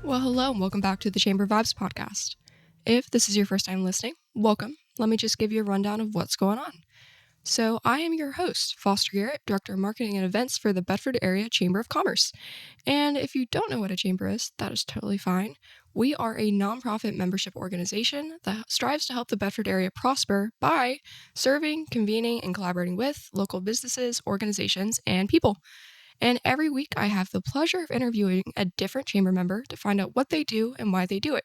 Well, hello and welcome back to the Chamber Vibes podcast. If this is your first time listening, welcome. Let me just give you a rundown of what's going on. So, I am your host, Foster Garrett, Director of Marketing and Events for the Bedford Area Chamber of Commerce. And if you don't know what a chamber is, that is totally fine. We are a nonprofit membership organization that strives to help the Bedford area prosper by serving, convening, and collaborating with local businesses, organizations, and people. And every week, I have the pleasure of interviewing a different chamber member to find out what they do and why they do it.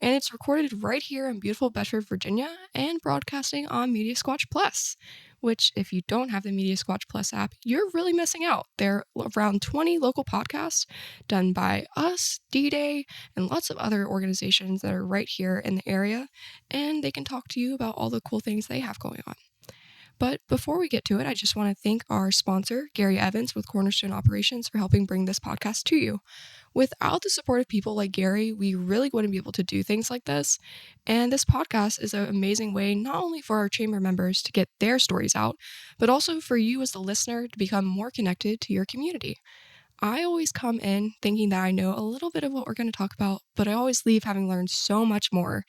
And it's recorded right here in beautiful Bedford, Virginia, and broadcasting on Media Squatch Plus, which, if you don't have the Media Squatch Plus app, you're really missing out. There are around 20 local podcasts done by us, D-Day, and lots of other organizations that are right here in the area, and they can talk to you about all the cool things they have going on. But before we get to it, I just want to thank our sponsor, Gary Evans with Cornerstone Operations, for helping bring this podcast to you. Without the support of people like Gary, we really wouldn't be able to do things like this. And this podcast is an amazing way not only for our chamber members to get their stories out, but also for you as the listener to become more connected to your community. I always come in thinking that I know a little bit of what we're going to talk about, but I always leave having learned so much more.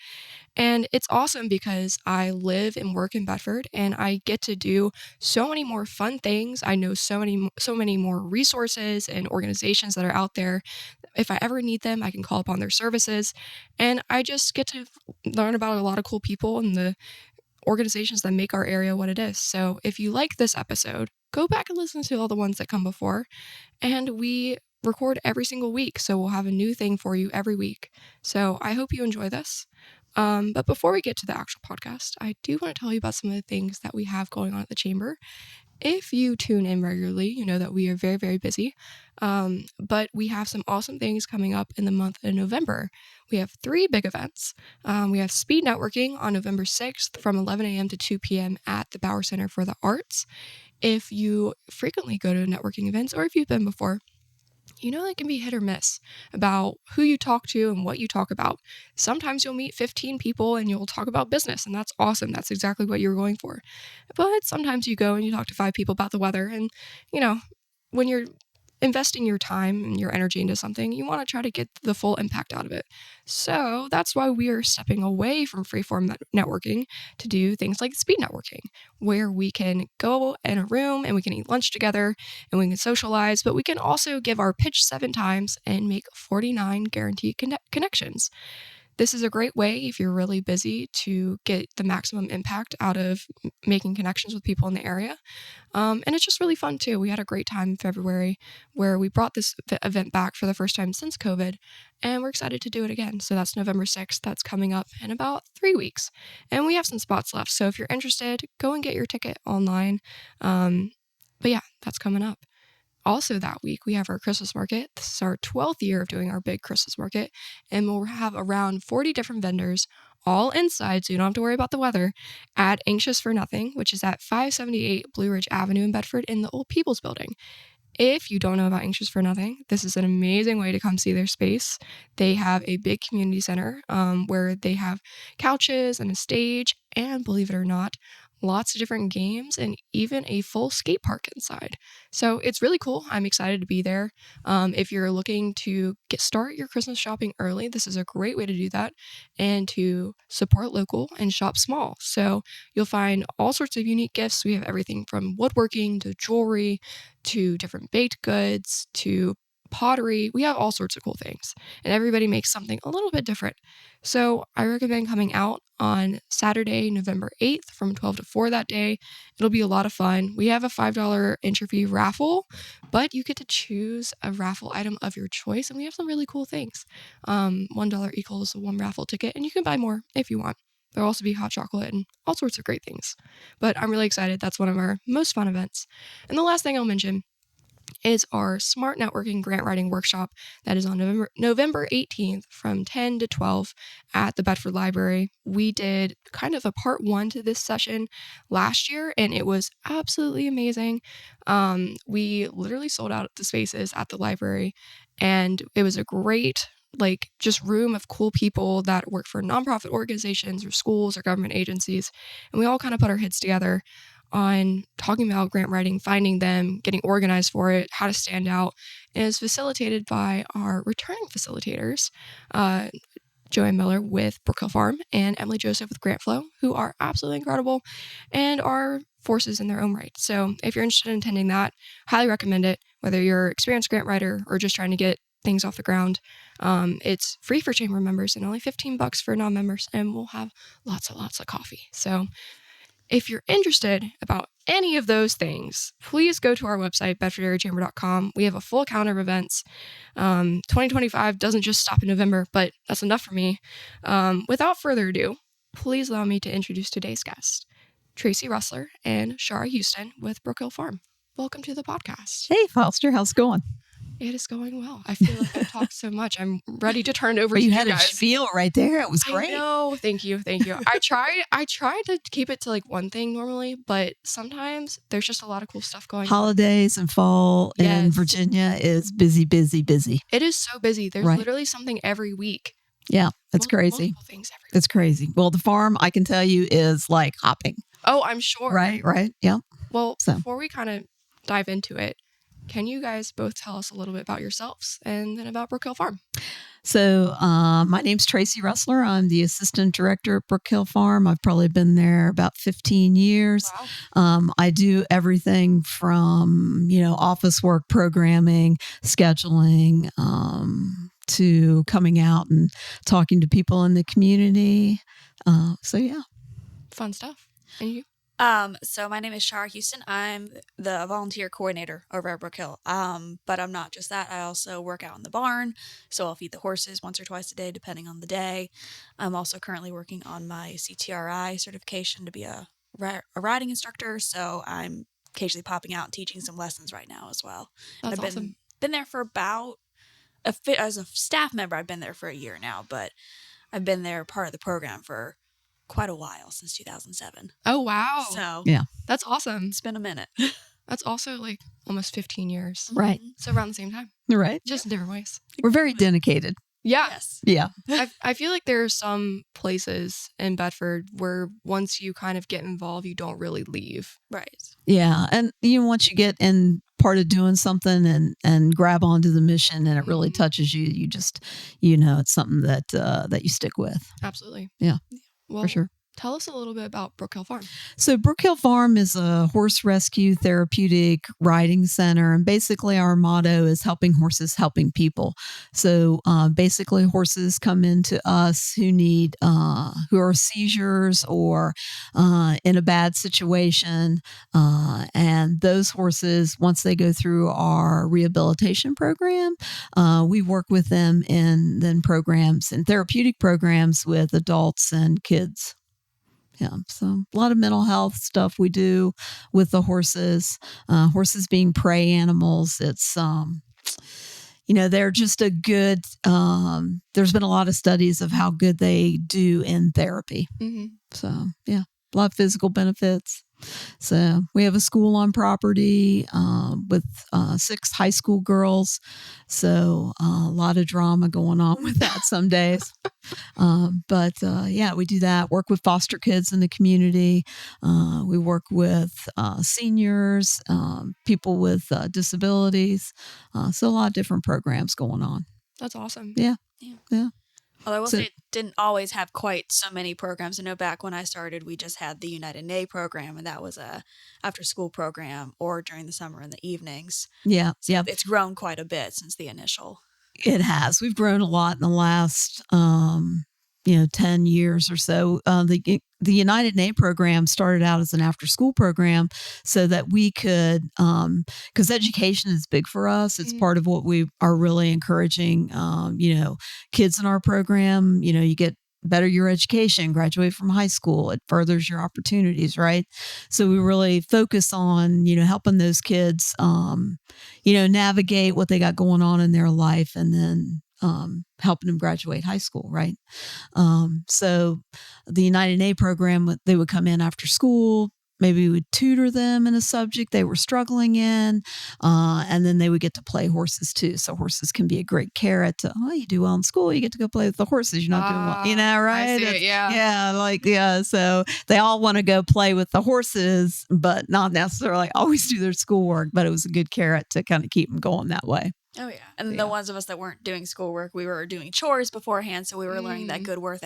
And it's awesome because I live and work in Bedford and I get to do so many more fun things. I know so many more resources and organizations that are out there. If I ever need them, I can call upon their services. And I just get to learn about a lot of cool people and the organizations that make our area what it is. So if you like this episode, go back and listen to all the ones that come before. And we record every single week, so we'll have a new thing for you every week. So I hope you enjoy this. But before we get to the actual podcast, I do want to tell you about some of the things that we have going on at the Chamber. If you tune in regularly, you know that we are very, very busy. But we have some awesome things coming up in the month of November. We have 3 big events. We have speed networking on November 6th from 11 a.m. to 2 p.m. at the Bauer Center for the Arts. If you frequently go to networking events, or if you've been before, you know, it can be hit or miss about who you talk to and what you talk about. Sometimes you'll meet 15 people and you'll talk about business, and that's awesome. That's exactly what you're going for. But sometimes you go and you talk to 5 people about the weather, and, you know, when you're investing your time and your energy into something, you want to try to get the full impact out of it. So that's why we are stepping away from freeform networking to do things like speed networking, where we can go in a room and we can eat lunch together and we can socialize, but we can also give our pitch 7 times and make 49 guaranteed connections. This is a great way, if you're really busy, to get the maximum impact out of making connections with people in the area. And it's just really fun, too. We had a great time in February where we brought this event back for the first time since COVID, and we're excited to do it again. So that's November 6th. That's coming up in about 3 weeks. And we have some spots left. So if you're interested, go and get your ticket online. But yeah, that's coming up. Also that week, we have our Christmas market. This is our 12th year of doing our big Christmas market, and we'll have around 40 different vendors, all inside, so you don't have to worry about the weather, at Anxious for Nothing, which is at 578 Blue Ridge Avenue in Bedford in the Old People's Building. If you don't know about Anxious for Nothing, this is an amazing way to come see their space. They have a big community center where they have couches and a stage, and believe it or not, lots of different games and even a full skate park inside. So it's really cool. I'm excited to be there. If you're looking to start your Christmas shopping early, this is a great way to do that and to support local and shop small. So you'll find all sorts of unique gifts. We have everything from woodworking to jewelry to different baked goods to pottery. We have all sorts of cool things, and everybody makes something a little bit different. So I recommend coming out on Saturday, November 8th from 12 to 4 that day. It'll be a lot of fun. We have a $5 entry fee raffle, but you get to choose a raffle item of your choice, and we have some really cool things. $1 equals 1 raffle ticket, and you can buy more if you want. There'll also be hot chocolate and all sorts of great things. But I'm really excited. That's one of our most fun events. And the last thing I'll mention is our Smart Networking Grant Writing Workshop that is on November 18th from 10 to 12 at the Bedford Library. We did kind of a part 1 to this session last year, and it was absolutely amazing. We literally sold out the spaces at the library, and it was a great just room of cool people that work for nonprofit organizations or schools or government agencies. And we all kind of put our heads together on talking about grant writing, finding them, getting organized for it, how to stand out, and is facilitated by our returning facilitators, Joanne Miller with Brooke Hill Farm and Emily Joseph with Grant Flow, who are absolutely incredible and are forces in their own right. So if you're interested in attending that, highly recommend it, whether you're an experienced grant writer or just trying to get things off the ground. It's free for chamber members and only $15 for non-members, and we'll have lots of coffee. So if you're interested about any of those things, please go to our website, bedfordareachamber.com. We have a full calendar of events. 2025 doesn't just stop in November, but that's enough for me. Without further ado, please allow me to introduce today's guest, Tracy Rustler and Sharra Houston with Brooke Hill Farm. Welcome to the podcast. Hey, Foster, how's it going? It is going well. I feel like I've talked so much. I'm ready to turn it over to you guys. You had a spiel right there. It was great. I know. Thank you. I try to keep it to like one thing normally, but sometimes there's just a lot of cool stuff going on. Holidays and fall in Virginia is busy. It is so busy. There's literally something every week. Yeah, it's crazy. Things every week. It's crazy. Well, the farm, I can tell you, is like hopping. Oh, I'm sure. Right. Yeah. Well, before we kind of dive into it, can you guys both tell us a little bit about yourselves and then about Brooke Hill Farm? So my name's Tracy Rustler. I'm the assistant director at Brooke Hill Farm. I've probably been there about 15 years. Wow. I do everything from, office work, programming, scheduling, to coming out and talking to people in the community. Yeah. Fun stuff. And you? So my name is Sharra Houston. I'm the volunteer coordinator over at Brooke Hill. But I'm not just that. I also work out in the barn. So I'll feed the horses once or twice a day, depending on the day. I'm also currently working on my CTRI certification to be a riding instructor. So I'm occasionally popping out and teaching some lessons right now as well. That's I've awesome. Been there for about as a staff member, I've been there for a year now, but I've been there part of the program for quite a while, since 2007. Oh, wow. So yeah, that's awesome. It's been a minute. That's also like almost 15 years. Right. So around the same time. Right. Just in different ways. We're very dedicated. Yeah. Yes. Yeah. I feel like there are some places in Bedford where once you kind of get involved, you don't really leave. Right. Yeah. And once you get in part of doing something and grab onto the mission and it really touches you, you just, it's something that you stick with. Absolutely. Yeah. Well, for sure. Tell us a little bit about Brooke Hill Farm. So Brooke Hill Farm is a horse rescue therapeutic riding center. And basically our motto is helping horses, helping people. So basically horses come into us who are seizures or in a bad situation. And those horses, once they go through our rehabilitation program, we work with them in then programs and therapeutic programs with adults and kids. Yeah, so a lot of mental health stuff we do with the horses. Horses being prey animals, it's they're just a good. There's been a lot of studies of how good they do in therapy. Mm-hmm. So yeah, a lot of physical benefits. So we have a school on property with 6 high school girls. So a lot of drama going on with that some days. But we do that. Work with foster kids in the community. We work with seniors, people with disabilities. So a lot of different programs going on. That's awesome. Yeah. Although I will say it didn't always have quite so many programs. I know back when I started, we just had the United Nay program, and that was a after-school program or during the summer in the evenings. Yeah, so it's grown quite a bit since the initial. It has. We've grown a lot in the last 10 years or so. The United Nay program started out as an after-school program so that we could, because education is big for us. It's part of what we are really encouraging, kids in our program. You get better your education, graduate from high school. It furthers your opportunities, right? So we really focus on, helping those kids, navigate what they got going on in their life and then helping them graduate high school, right? So the United Nay program, they would come in after school, maybe we'd tutor them in a subject they were struggling in. And then they would get to play horses too. So horses can be a great carrot to, you do well in school, you get to go play with the horses. You're not doing well, right? I see it, yeah. So they all want to go play with the horses, but not necessarily always do their schoolwork. But it was a good carrot to kind of keep them going that way. Oh, yeah. And the ones of us that weren't doing schoolwork, we were doing chores beforehand. So we were learning that good work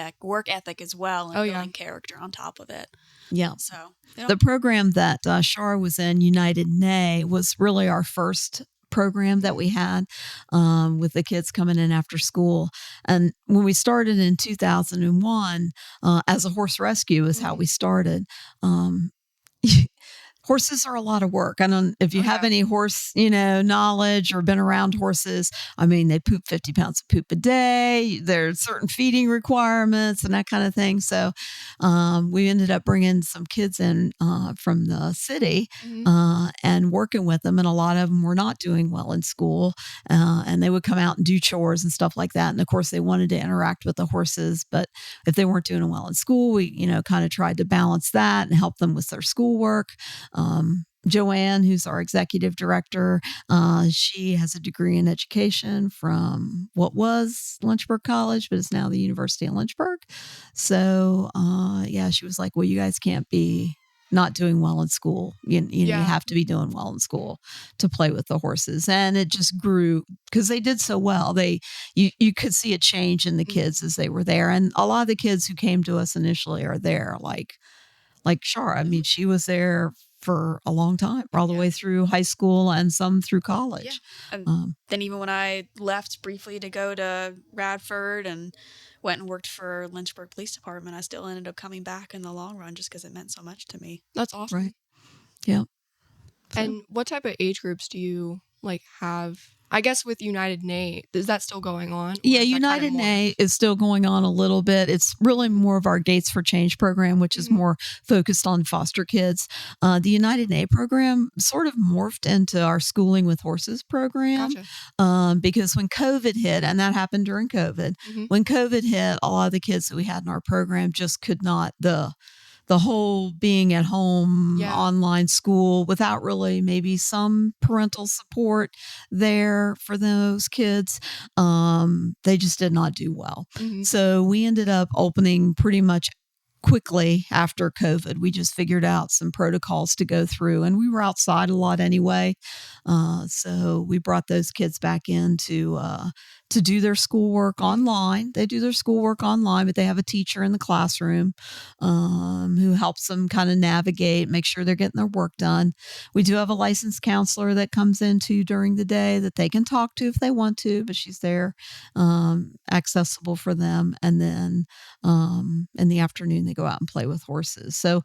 ethic as well and building character on top of it. Yeah. So the program that Sharra was in, United Nay, was really our first program that we had with the kids coming in after school. And when we started in 2001, as a horse rescue is how we started. Horses are a lot of work. I don't know if you have any horse, knowledge or been around horses. I mean, they poop 50 pounds of poop a day. There's certain feeding requirements and that kind of thing. So we ended up bringing some kids in from the city and working with them. And a lot of them were not doing well in school. And they would come out and do chores and stuff like that. And of course, they wanted to interact with the horses. But if they weren't doing well in school, we, kind of tried to balance that and help them with their schoolwork. Joanne, who's our executive director, she has a degree in education from what was Lynchburg College, but is now the University of Lynchburg. So, she was like, well, you guys can't be not doing well in school. You have to be doing well in school to play with the horses. And it just grew because they did so well. You could see a change in the kids as they were there. And a lot of the kids who came to us initially are there, like Sharra. I mean, she was there for a long time, all the way through high school and some through college. Yeah. And then even when I left briefly to go to Radford and went and worked for Lynchburg Police Department, I still ended up coming back in the long run just because it meant so much to me. That's awesome. Right. Yeah. So. And what type of age groups do you have? I guess with United Nay, is that still going on? Yeah, United Nay is still going on a little bit. It's really more of our Gates for Change program, which is more focused on foster kids. The United Nay program sort of morphed into our Schooling with Horses program. Gotcha. Because when COVID hit, and that happened during COVID, when COVID hit, a lot of the kids that we had in our program just could not, the whole being at home online school without really maybe some parental support there for those kids, they just did not do well. So we ended up opening pretty much quickly after COVID. We just figured out some protocols to go through, and we were outside a lot anyway. So we brought those kids back in to do their schoolwork online. They do their schoolwork online, but they have a teacher in the classroom who helps them kind of navigate, make sure they're getting their work done. We do have a licensed counselor that comes into during the day that they can talk to if they want to, but she's there accessible for them. And then in the afternoon, they go out and play with horses. So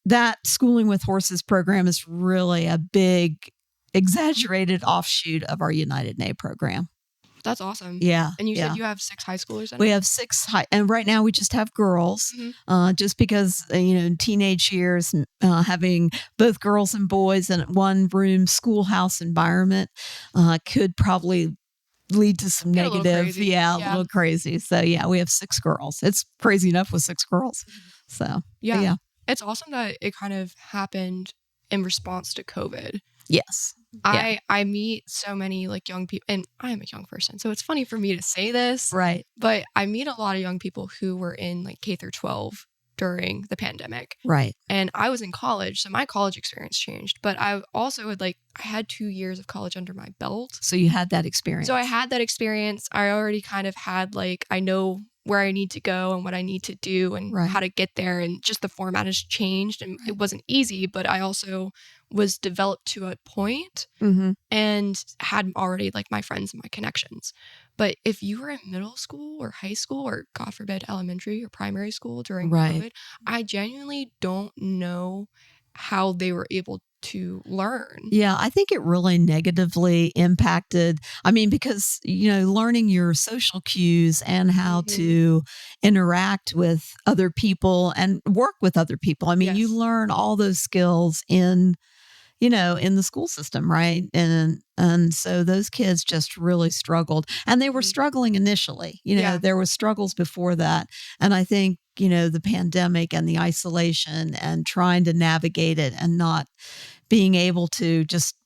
that Schooling with Horses program is really a big, exaggerated offshoot of our United Nay program. That's awesome. Yeah. And you said you have 6 high schoolers in it? We have 6 and right now we just have girls, just because, teenage years, having both girls and boys in one room schoolhouse environment could probably lead to some negative. A little crazy. So we have 6 girls. It's crazy enough with 6 girls. So yeah. It's awesome that it kind of happened in response to COVID. Yes. I meet so many young people, and I am a young person, so it's funny for me to say this, right? But I meet a lot of young people who were in K through 12 during the pandemic, right? And I was in college, so my college experience changed. But I also I had 2 years of college under my belt, so you had that experience. So I had that experience. I already kind of had I know where I need to go and what I need to do and how to get there, and just the format has changed, and it wasn't easy, but I also was developed to a point and had already my friends and my connections. But if you were in middle school or high school or, God forbid, elementary or primary school during COVID, I genuinely don't know how they were able to learn. Yeah, I think it really negatively impacted. I mean, because, learning your social cues and how to interact with other people and work with other people. I mean, you learn all those skills in the school system, right? And so those kids just really struggled, and they were struggling initially. There was struggles before that. And I think the pandemic and the isolation and trying to navigate it and not being able to just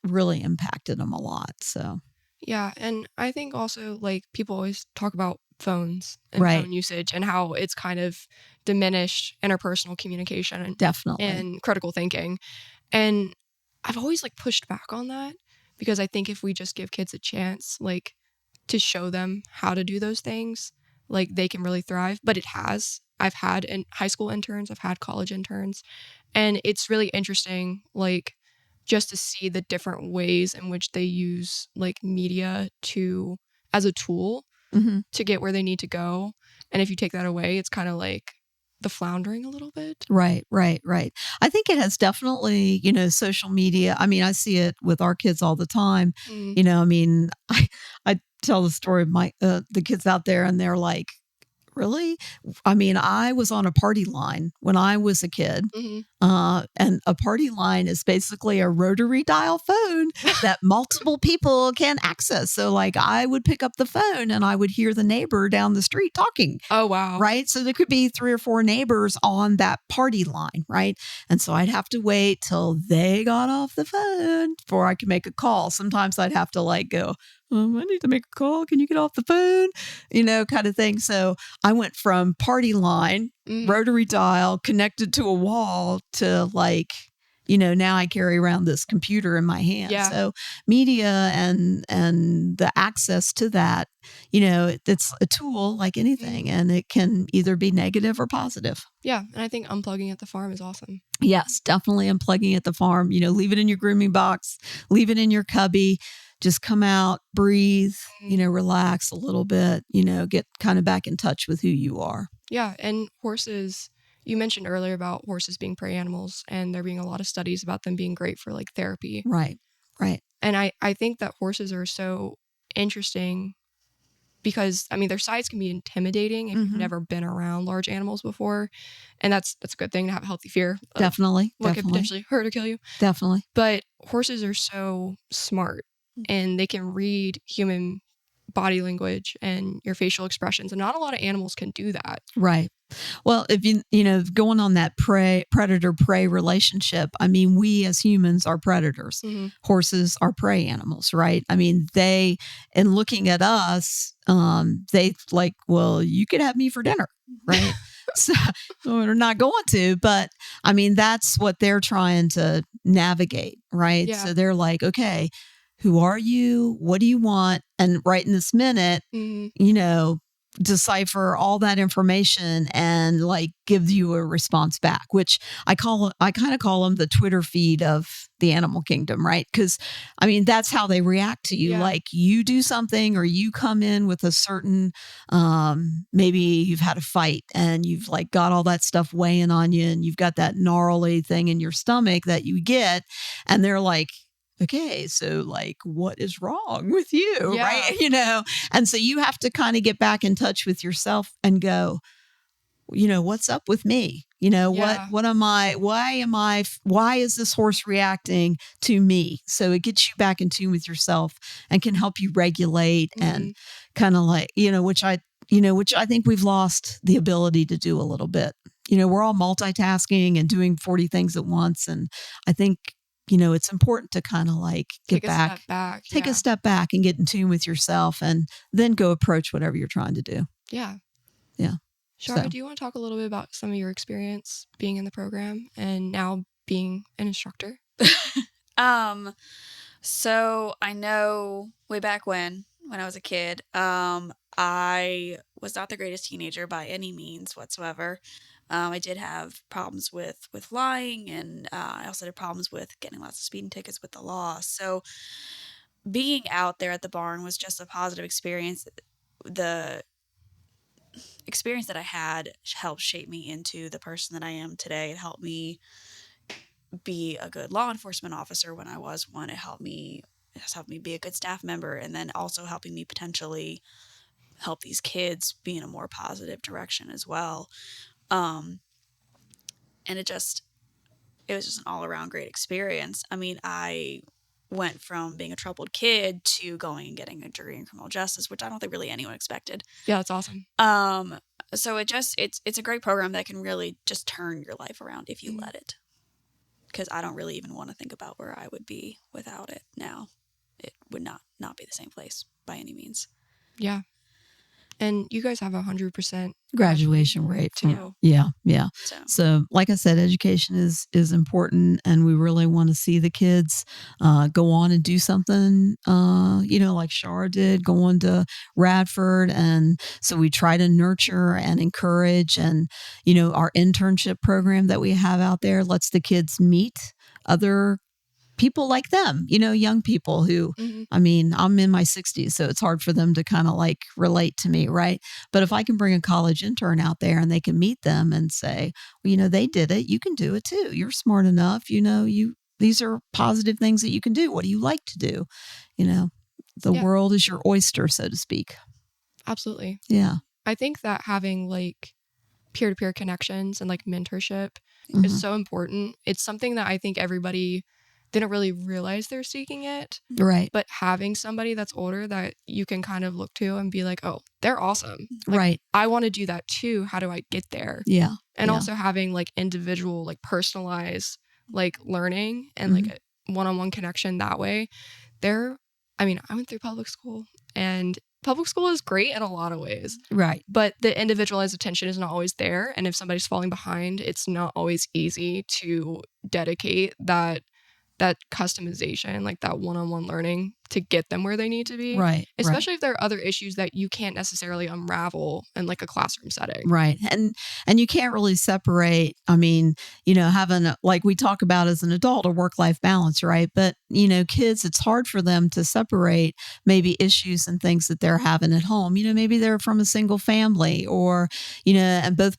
really impacted them a lot. So, Yeah. And I think also like people always talk about phones and right. phone usage and how it's kind of diminished interpersonal communication Definitely. and critical thinking. And I've always like pushed back on that because I think if we just give kids a chance, like to show them how to do those things, like they can really thrive. But it has. I've had high school interns, I've had college interns, and it's really interesting, like just to see the different ways in which they use like media to as a tool Mm-hmm. to get where they need to go. And if you take that away, it's kind of like the floundering a little bit. Right. I think it has definitely, social media. I mean, I see it with our kids all the time. I mean, I tell the story of the kids out there and they're like, really? I mean, I was on a party line when I was a kid. And a party line is basically a rotary dial phone that multiple people can access. So, like, I would pick up the phone and I would hear the neighbor down the street talking. Oh, wow. Right. So there could be 3 or 4 neighbors on that party line. Right. And so I'd have to wait till they got off the phone before I could make a call. Sometimes I'd have to like go, I need to make a call. Can you get off the phone? Kind of thing. So I went from party line, rotary dial, connected to a wall to like, now I carry around this computer in my hand. Yeah. So media and the access to that, it's a tool like anything, and it can either be negative or positive. Yeah. And I think unplugging at the farm is awesome. Yes, definitely unplugging at the farm. Leave it in your grooming box, leave it in your cubby. Just come out, breathe, relax a little bit, get kind of back in touch with who you are. Yeah. And horses, you mentioned earlier about horses being prey animals and there being a lot of studies about them being great for like therapy. Right. And I think that horses are so interesting because, I mean, their size can be intimidating if you've never been around large animals before. And that's a good thing to have a healthy fear. Definitely. What could potentially hurt or kill you. Definitely. But horses are so smart and they can read human body language and your facial expressions. And not a lot of animals can do that. Right. Well, if going on that predator-prey relationship, I mean, we as humans are predators. Horses are prey animals, right? I mean, in looking at us, they like, well, you could have me for dinner, right? So we're not going to, but I mean, that's what they're trying to navigate, right? Yeah. So they're like, okay, who are you? What do you want? And right in this minute, decipher all that information and like give you a response back, which I kind of call them the Twitter feed of the animal kingdom, right? Because I mean, that's how they react to you. Yeah. Like you do something or you come in with a certain, maybe you've had a fight and you've like got all that stuff weighing on you and you've got that gnarly thing in your stomach that you get. And they're like, okay, so like, what is wrong with you? Yeah. Right. And so you have to kind of get back in touch with yourself and go, what's up with me? What am I, why is this horse reacting to me? So it gets you back in tune with yourself and can help you regulate and kind of like, which I think we've lost the ability to do a little bit. We're all multitasking and doing 40 things at once. And I think, it's important to kind of like take a step back and get in tune with yourself and then go approach whatever you're trying to do. Yeah. Yeah. Sharra, do you want to talk a little bit about some of your experience being in the program and now being an instructor? So I know way back when I was a kid, I was not the greatest teenager by any means whatsoever. I did have problems with lying, and I also had problems with getting lots of speeding tickets with the law. So being out there at the barn was just a positive experience. The experience that I had helped shape me into the person that I am today. It helped me be a good law enforcement officer when I was one. It has helped me be a good staff member, and then also helping me potentially help these kids be in a more positive direction as well. And it was just an all around great experience. I mean, I went from being a troubled kid to going and getting a degree in criminal justice, which I don't think really anyone expected. Yeah, that's awesome. So it's a great program that can really just turn your life around if you Mhm. let it. Because I don't really even want to think about where I would be without it now. It would not be the same place by any means. Yeah. And you guys have 100% Graduation rate from too. yeah. So So like I said, education is important, and we really want to see the kids go on and do something, like Sharra did, going to Radford. And so we try to nurture and encourage, and our internship program that we have out there lets the kids meet other people like them, young people who, Mhm. I mean, I'm in my 60s, so it's hard for them to kind of like relate to me, right? But if I can bring a college intern out there and they can meet them and say, well, they did it, you can do it too. You're smart enough, these are positive things that you can do. What do you like to do? The Yeah. world is your oyster, so to speak. Absolutely. Yeah. I think that having like peer-to-peer connections and like mentorship is Mhm. so important. It's something that I think everybody didn't really realize they're seeking it, Right. but having somebody that's older that you can kind of look to and be like, oh, they're awesome. Like, Right. I want to do that too. How do I get there? Yeah. And Yeah. also having like individual, like personalized, like learning and like a one-on-one connection that way. I went through public school, and public school is great in a lot of ways, Right. but the individualized attention is not always there. And if somebody's falling behind, it's not always easy to dedicate that customization, like that one-on-one learning to get them where they need to be. Right. Especially if there are other issues that you can't necessarily unravel in like a classroom setting. Right. And you can't really separate, having like we talk about as an adult, a work-life balance, right? But, kids, it's hard for them to separate maybe issues and things that they're having at home. Maybe they're from a single family, or, and both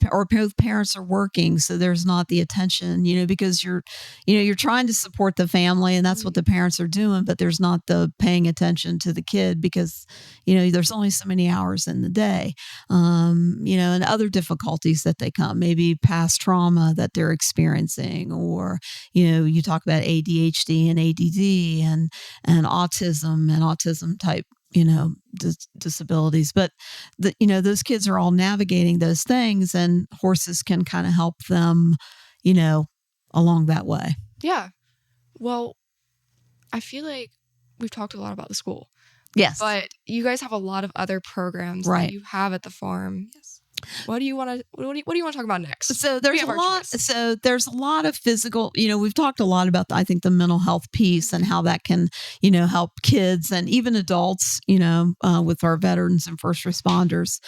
parents are working. So there's not the attention, because you're trying to support the family, and that's what the parents are doing, but there's not the paying attention to the kid because, there's only so many hours in the day. And other difficulties that they come, maybe past trauma that they're experiencing, or, you talk about ADHD and ADD and autism type, disabilities. But, those kids are all navigating those things, and horses can kind of help them, along that way. Yeah. Well, I feel like we've talked a lot about the school. Yes. But you guys have a lot of other programs Right. that you have at the farm. yes. What do you want to talk about next? So there's We have a our lot. choice. So there's a lot of physical. We've talked a lot about I think the mental health piece and how that can help kids and even adults. With our veterans and first responders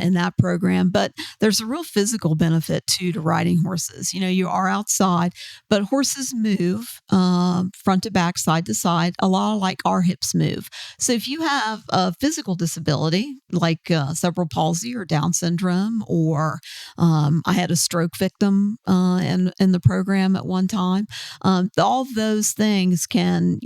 in that program. But there's a real physical benefit too to riding horses. You are outside, but horses move front to back, side to side, a lot like our hips move. So if you have a physical disability like cerebral palsy or Down syndrome, or I had a stroke victim in the program at one time. All those things can,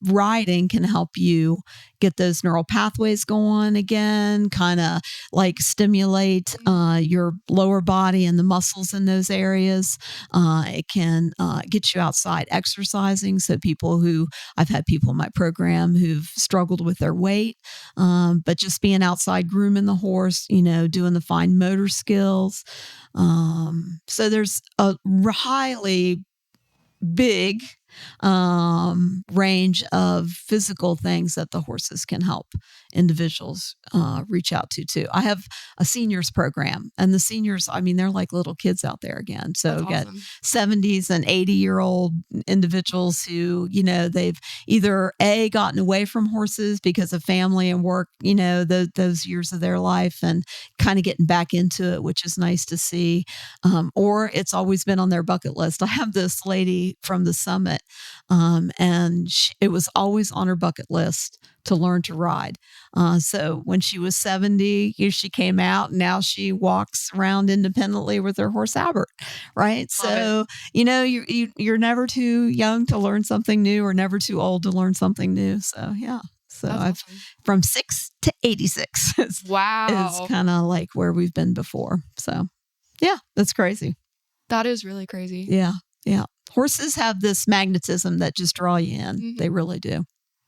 riding can help you get those neural pathways going again, kind of like stimulate your lower body and the muscles in those areas. It can get you outside exercising. So I've had people in my program who've struggled with their weight, but just being outside grooming the horse, doing the fine motor skills. So there's a highly big range of physical things that the horses can help individuals reach out to too. I have a seniors program, and the seniors, they're like little kids out there again. So That's we got awesome. 70s and 80-year-old individuals who, they've either gotten away from horses because of family and work, those years of their life, and kind of getting back into it, which is nice to see. Or it's always been on their bucket list. I have this lady from the summit, and it was always on her bucket list to learn to ride. So when she was 70, she came out, and now she walks around independently with her horse Albert, right? So, you're never too young to learn something new, or never too old to learn something new. So, yeah. So That's awesome. from 6 to 86 is Wow. kind of like where we've been before. So, yeah, that's crazy. That is really crazy. Yeah. Yeah. Horses have this magnetism that just draw you in. Mhm. They really do.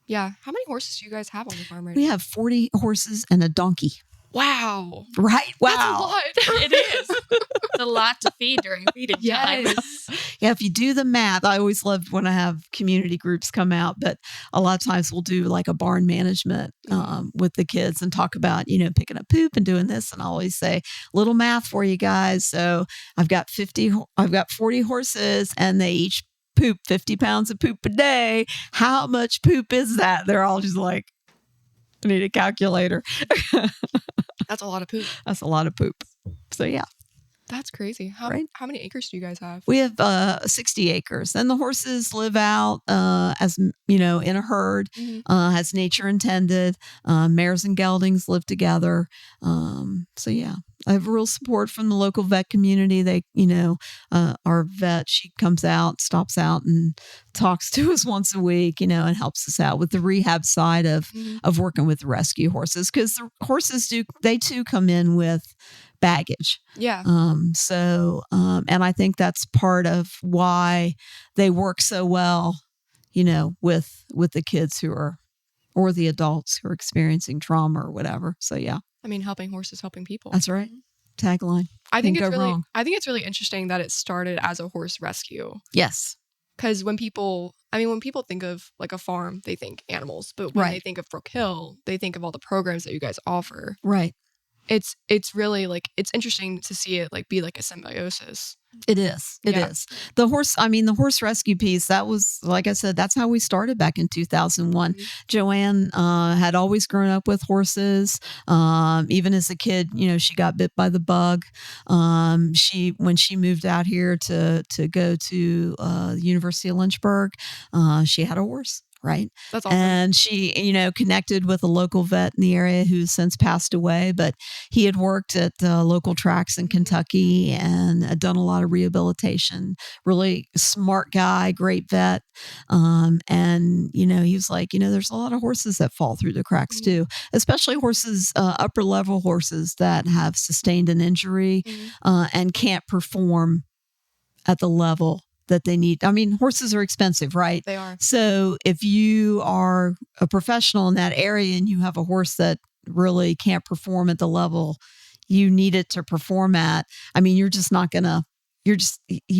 Yeah. How many horses do you guys have on the farm right We now? have 40 horses and a donkey. Wow. Right? Wow. That's a lot. It is. It's a lot to feed during feeding time. Yes. Yeah, if you do the math, I always love when I have community groups come out, but a lot of times we'll do like a barn management with the kids and talk about, picking up poop and doing this. And I always say, little math for you guys. So I've got 40 horses and they each poop 50 pounds of poop a day. How much poop is that? They're all just like, I need a calculator. That's a lot of poop. That's a lot of poop. So yeah. That's crazy. How many acres do you guys have? We have 60 acres, and the horses live out as in a herd, as nature intended. Mares and geldings live together. So yeah, I have real support from the local vet community. They, our vet, she comes out, stops out, and talks to us once a week, and helps us out with the rehab side of working with the rescue horses, because the horses they too come in with baggage. Yeah. And I think that's part of why they work so well, with the kids or the adults who are experiencing trauma or whatever. So yeah. I mean, helping horses, helping people. That's right. Tagline. I think it's really interesting that it started as a horse rescue. Yes. Because when people think of like a farm, they think animals, but when they think of Brooke Hill, they think of all the programs that you guys offer. Right. It's really like, it's interesting to see it like be like a symbiosis. It is. It is. The horse rescue piece, that was, like I said, that's how we started back in 2001. Joanne had always grown up with horses. Even as a kid, she got bit by the bug. When she moved out here to go to the University of Lynchburg, she had a horse. Right. That's awesome. And she, connected with a local vet in the area who's since passed away, but he had worked at local tracks in Kentucky and had done a lot of rehabilitation. Really smart guy, great vet. And he was like, there's a lot of horses that fall through the cracks too, especially horses, upper level horses that have sustained an injury and can't perform at the level that they need. I mean, horses are expensive, right? They are. So if you are a professional in that area and you have a horse that really can't perform at the level you need it to perform at, I mean, you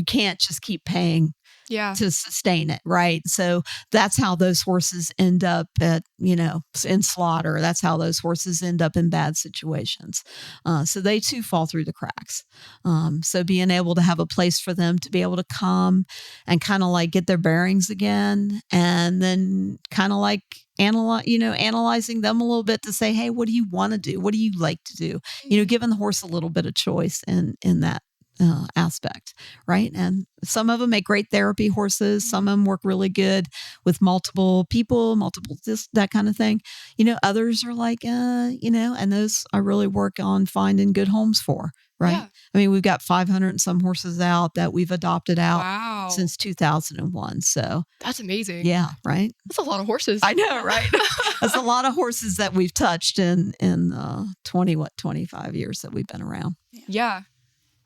can't just keep paying to sustain it, right? So that's how those horses end up in slaughter. That's how those horses end up in bad situations. So they too fall through the cracks. So being able to have a place for them to be able to come and kind of like get their bearings again, and then kind of like analyzing them a little bit to say, hey, what do you want to do? What do you like to do? Giving the horse a little bit of choice in that aspect, right? And some of them make great therapy horses. Some of them work really good with multiple people, that kind of thing. Others are like, and those I really work on finding good homes for, right? Yeah. I mean, we've got 500 and some horses out that we've adopted out since 2001. So that's amazing. Yeah, right? That's a lot of horses. I know, right? That's a lot of horses that we've touched in 25 years that we've been around. Yeah.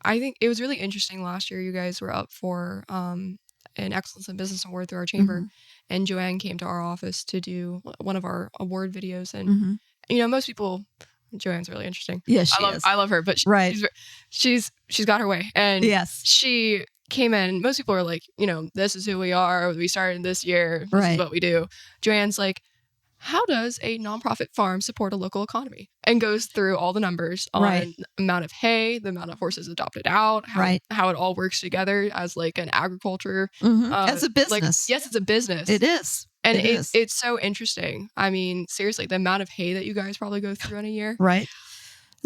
I think it was really interesting last year. You guys were up for an Excellence in Business Award through our chamber, and Joanne came to our office to do one of our award videos. And most people, Joanne's really interesting. Yes, she is. I love her, but she's got her way. And she came in. Most people are like, this is who we are. We started this year. This is what we do. Joanne's like, how does a nonprofit farm support a local economy? And goes through all the numbers on the amount of hay, the amount of horses adopted out, how it all works together as like an agriculture. As a business. Yes, it's a business. It is. And it's so interesting. I mean, seriously, the amount of hay that you guys probably go through in a year. Right.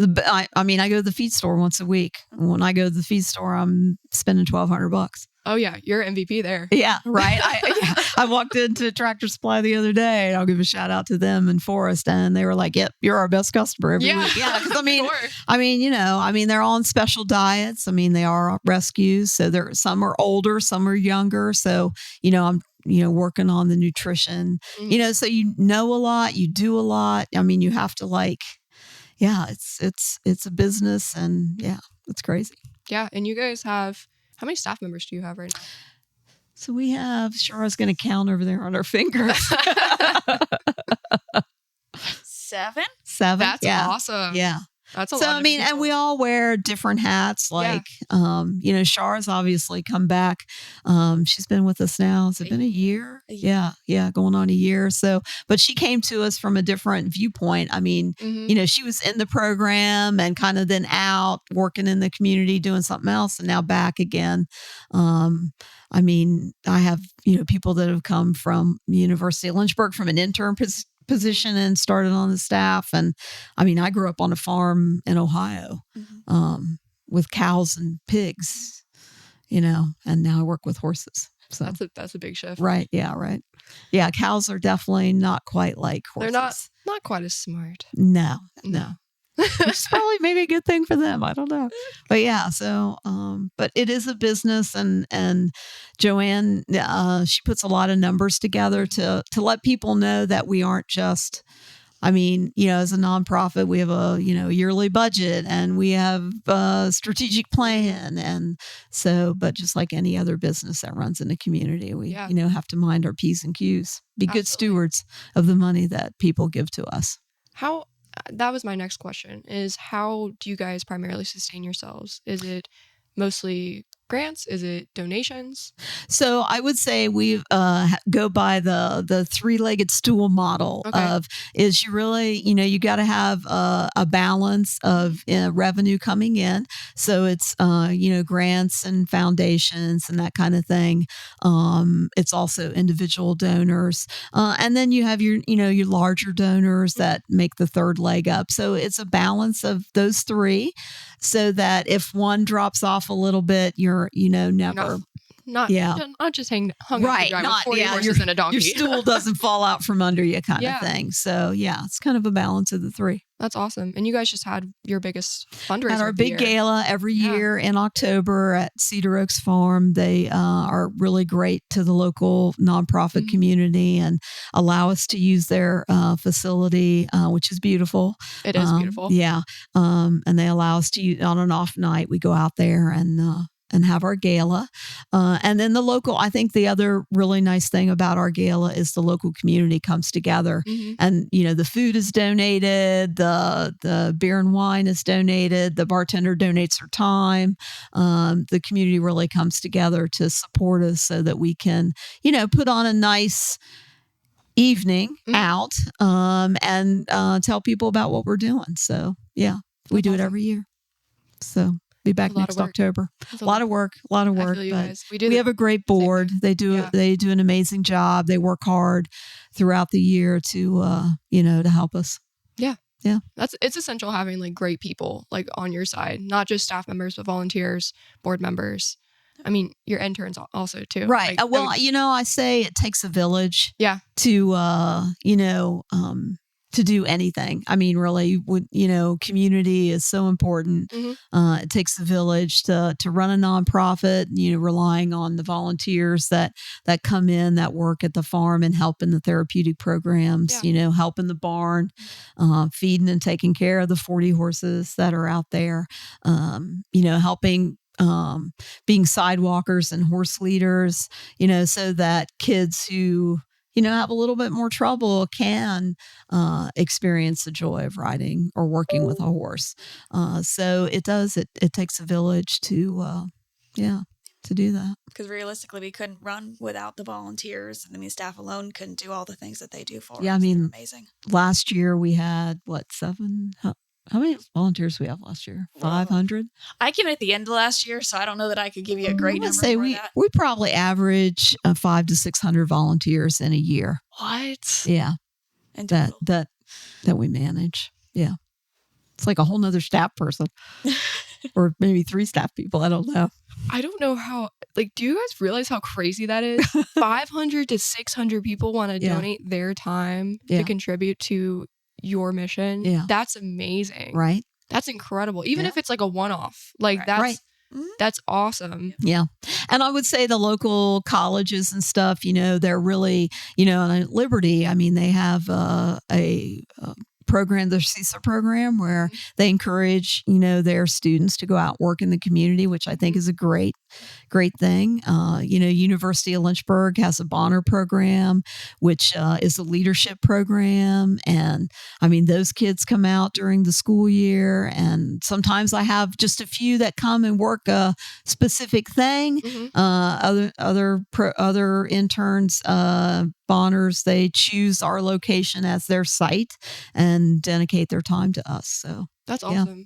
I go to the feed store once a week. When I go to the feed store, I'm spending $1,200. Oh yeah, you're MVP there. Yeah, right. I walked into Tractor Supply the other day, and I'll give a shout out to them in Forest, and they were like, "Yep, you're our best customer every week." Yeah, because they're all on special diets. I mean, they are rescues, so some are older, some are younger. So I'm working on the nutrition. So a lot, you do a lot. I mean, you have to it's a business, and it's crazy. Yeah, and you guys have. How many staff members do you have right now? So we have, Sharra's going to count over there on her fingers. 7? 7. That's awesome. Yeah. That's a So, lot. I mean, and we all wear different hats. Like, Sharra's obviously come back. She's been with us now. Has it been a year? Yeah, going on a year. So, but she came to us from a different viewpoint. I mean, she was in the program and kind of then out working in the community, doing something else, and now back again. I mean, I have, people that have come from the University of Lynchburg from an intern position and started on the staff. And I mean, I grew up on a farm in Ohio with cows and pigs, and now I work with horses. So that's a big shift. Right. Yeah. Right. Yeah. Cows are definitely not quite like horses. They're not quite as smart. No. Which is probably maybe a good thing for them. I don't know. But yeah, so, but it is a business, and Joanne, she puts a lot of numbers together to let people know that we aren't just, I mean, as a nonprofit, we have a, yearly budget, and we have a strategic plan. And so, but just like any other business that runs in the community, we, have to mind our P's and Q's, be good stewards of the money that people give to us. That was my next question, is how do you guys primarily sustain yourselves? Is it mostly grants? Is it donations? So I would say we go by the three-legged stool model of is you really, you got to have a balance of revenue coming in. So it's, grants and foundations and that kind of thing. It's also individual donors. And then you have your larger donors that make the third leg up. So it's a balance of those three, so that if one drops off a little bit, you're never not just hung right, out not 40 horses and a donkey. Your stool doesn't fall out from under you, kind of thing. So it's kind of a balance of the three. That's awesome. And you guys just had your biggest fundraiser. At our big gala every year in October at Cedar Oaks Farm. They are really great to the local nonprofit community and allow us to use their facility, which is beautiful. It is beautiful. Yeah. And they allow us to use, on an off night, we go out there and have our gala. And then I think the other really nice thing about our gala is the local community comes together, and, the food is donated, the beer and wine is donated, the bartender donates her time. The community really comes together to support us so that we can, put on a nice evening out, and tell people about what we're doing. So we do it every year. So be back next October. A lot of work. But we have a great board. They do an amazing job. They work hard throughout the year to help us. Yeah. It's essential having like great people like on your side, not just staff members, but volunteers, board members. I mean, your interns also too. Right. I say it takes a village. Yeah. To do anything. I mean, really, community is so important. It takes a village to run a nonprofit, relying on the volunteers that come in, that work at the farm and help in the therapeutic programs, help in the barn, feeding and taking care of the 40 horses that are out there, helping being sidewalkers and horse leaders, so that kids who have a little bit more trouble can experience the joy of riding or working with a horse. So it takes a village to do that. Because realistically, we couldn't run without the volunteers. I mean, staff alone couldn't do all the things that they do for us. Yeah, I mean, they're amazing. Last year we had, 7? How many volunteers we have last year? 500? I came at the end of last year, so I don't know that I could give you a great number say for we, that. We probably average 500 to 600 volunteers in a year. What? Yeah. And that we manage. Yeah. It's like a whole nother staff person. Or maybe 3 staff people. I don't know. I don't know how, do you guys realize how crazy that is? 500 to 600 people want to donate their time to contribute to your mission. Yeah. That's amazing. Right. That's incredible. Even if it's like a one-off, that's awesome. Yeah. And I would say the local colleges and stuff, they're really, at Liberty, I mean, they have a program, the CESA program, where they encourage, their students to go out and work in the community, which I think is a great great thing. University of Lynchburg has a Bonner program, which is a leadership program. And I mean, those kids come out during the school year. And sometimes I have just a few that come and work a specific thing. Other interns, Bonners, they choose our location as their site and dedicate their time to us. So that's awesome. Yeah.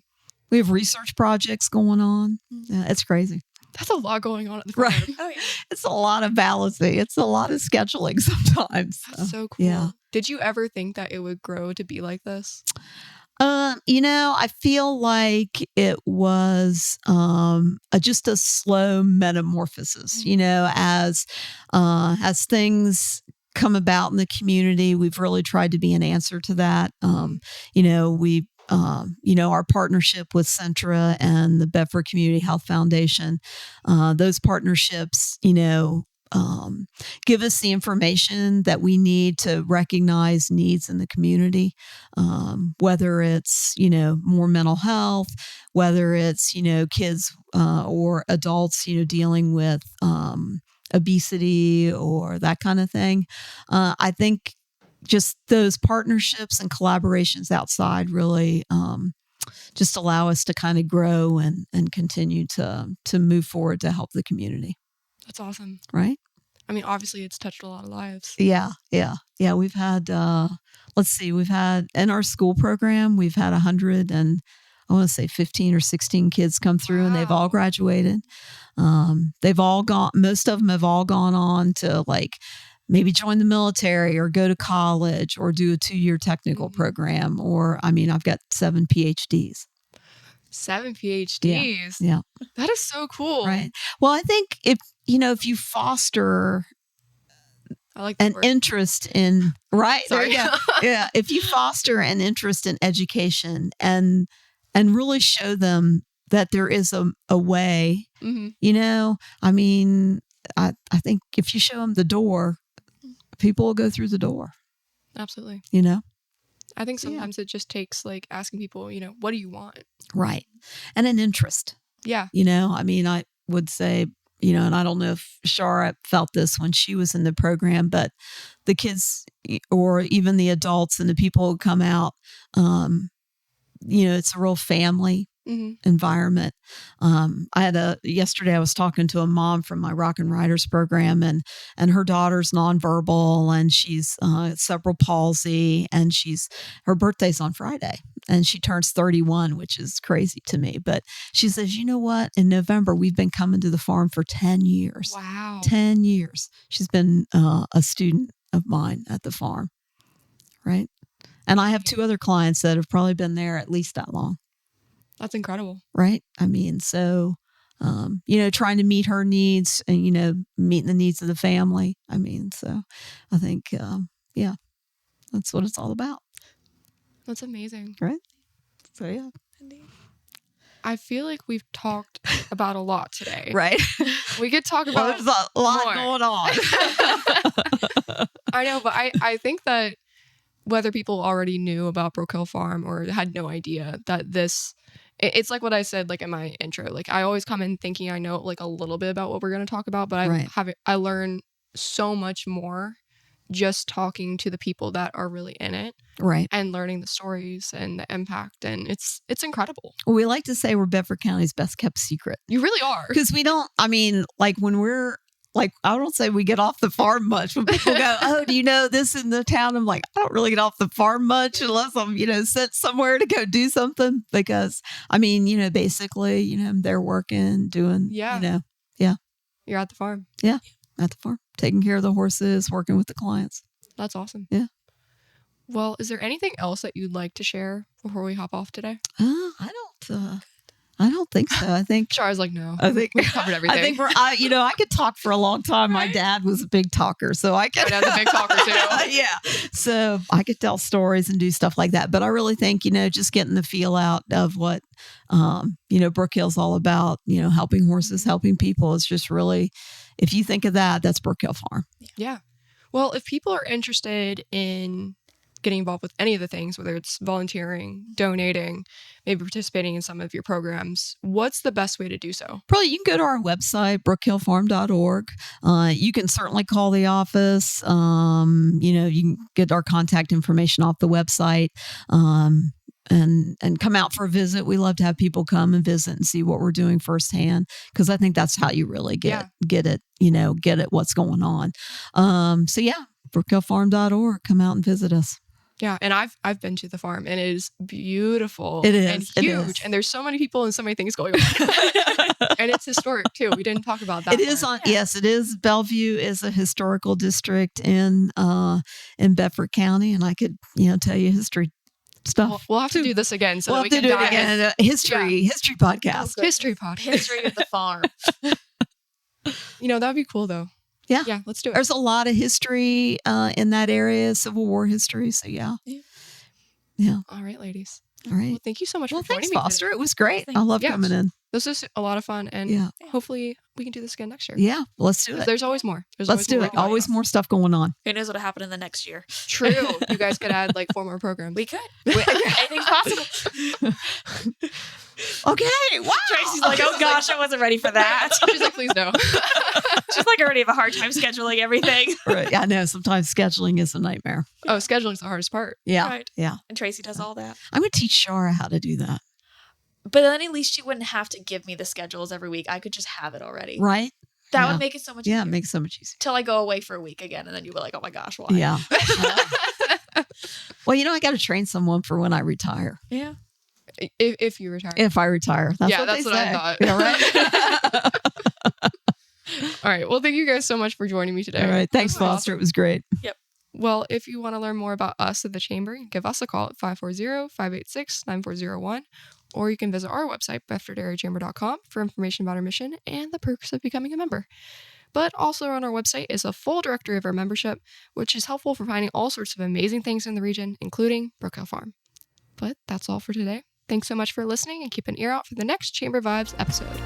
We have research projects going on. Yeah, it's crazy. That's a lot going on at the farm. Right. Oh, yeah. It's a lot of balancing. It's a lot of scheduling sometimes. That's so cool. Yeah. Did you ever think that it would grow to be like this? I feel like it was just a slow metamorphosis. As things come about in the community, we've really tried to be an answer to that. Our partnership with Centra and the Bedford Community Health Foundation, those partnerships, give us the information that we need to recognize needs in the community, whether it's, more mental health, whether it's, kids or adults, dealing with obesity or that kind of thing. I think just those partnerships and collaborations outside really just allow us to kind of grow and continue to move forward to help the community. That's awesome. Right? I mean, obviously it's touched a lot of lives. Yeah. We've had, we've had in our school program, we've had 100 and I want to say 15 or 16 kids come through. Wow. And they've all graduated. Most of them have all gone on to maybe join the military or go to college or do a 2-year technical program. Or, I've got 7 PhDs. 7 PhDs? Yeah. That is so cool. Right. Well, I think if you foster an interest in, right? Sorry. Yeah. If you foster an interest in education and really show them that there is a way, I think if you show them the door, people will go through the door. Absolutely. I think sometimes it just takes asking people, what do you want? Right. And an interest. Yeah. I would say, and I don't know if Sharra felt this when she was in the program, but the kids or even the adults and the people who come out, it's a real family environment. Yesterday I was talking to a mom from my Rock and Riders program and her daughter's nonverbal and she's cerebral palsy and her birthday's on Friday and she turns 31, which is crazy to me. But she says, you know what? In November, we've been coming to the farm for 10 years. Wow. 10 years. She's been a student of mine at the farm. Right. And I have 2 other clients that have probably been there at least that long. That's incredible. Right. So, trying to meet her needs and, meeting the needs of the family. So I think, that's what it's all about. That's amazing. Right. So, yeah. I feel like we've talked about a lot today. Right. We could talk about there's a lot more going on. I know, but I think that whether people already knew about Brooke Hill Farm or had no idea that it's like what I said, in my intro, I always come in thinking I know a little bit about what we're going to talk about, but I learn so much more just talking to the people that are really in it. Right. And learning the stories and the impact. And it's incredible. Well, we like to say we're Bedford County's best kept secret. You really are. Because we don't, when we're, I don't say we get off the farm much. When people go, oh, do you know this in the town? I'm like, I don't really get off the farm much unless I'm, sent somewhere to go do something. Because, basically, they're working, doing, Yeah. Yeah. You're at the farm. Yeah. At the farm. Taking care of the horses, working with the clients. That's awesome. Yeah. Well, is there anything else that you'd like to share before we hop off today? I don't think so. I think Sharra's like, no. I think we covered everything. I think I could talk for a long time. My dad was a big talker, so I could. My dad's a big talker too. Yeah, so I could tell stories and do stuff like that. But I really think just getting the feel out of what Brooke Hill's all about. Helping horses, helping people is just really, if you think of that, that's Brooke Hill Farm. Yeah. Well, if people are interested in getting involved with any of the things, whether it's volunteering, donating, maybe participating in some of your programs, what's the best way to do so? Probably you can go to our website, brookehillfarm.org. You can certainly call the office. You can get our contact information off the website. And come out for a visit. We love to have people come and visit and see what we're doing firsthand, because I think that's how you really get it, get it what's going on. brookehillfarm.org. Come out and visit us. Yeah, and I've been to the farm, and it is beautiful. It is. And huge. It is. And there's so many people and so many things going on. And it's historic too. We didn't talk about that. It is yes, it is. Bellevue is a historical district in Bedford County, and I could tell you history stuff. We'll have to do this again, so we'll that we can do it dive again. in. History podcast. History podcast. History of the farm. That'd be cool though. Yeah. Yeah, let's do it. There's a lot of history in that area, Civil War history. So yeah. All right, ladies. All right. Well, thank you so much for joining thanks, me Foster. today. It was great. I love coming in. This is a lot of fun, and hopefully we can do this again next year. Yeah, let's do it. There's always more. Let's do it. Always more stuff going on. Who knows what'll happen in the next year? True. You guys could add 4 more programs. We could. Anything's possible. Okay. Wow. Tracy's like, oh gosh, I wasn't ready for that. She's like, please no. She's like, I already have a hard time scheduling everything. Right. Yeah, I know. Sometimes scheduling is a nightmare. Oh, scheduling's the hardest part. Yeah. Right. Yeah. And Tracy does all that. I'm going to teach Sharra how to do that. But then at least she wouldn't have to give me the schedules every week. I could just have it already. Right. That would make it so much easier. Yeah, it makes it so much easier. Till I go away for a week again, and then you'll be like, oh my gosh, why? Yeah. Well, I got to train someone for when I retire. Yeah. If you retire. If I retire. That's what that's they what say. I thought. Yeah, right? All right. Well, thank you guys so much for joining me today. All right. Thanks, Foster. It was great. Yep. Well, if you want to learn more about us at the Chamber, give us a call at 540-586-9401, or you can visit our website, bedfordareachamber.com, for information about our mission and the perks of becoming a member. But also on our website is a full directory of our membership, which is helpful for finding all sorts of amazing things in the region, including Brooke Hill Farm. But that's all for today. Thanks so much for listening, and keep an ear out for the next Chamber Vibes episode.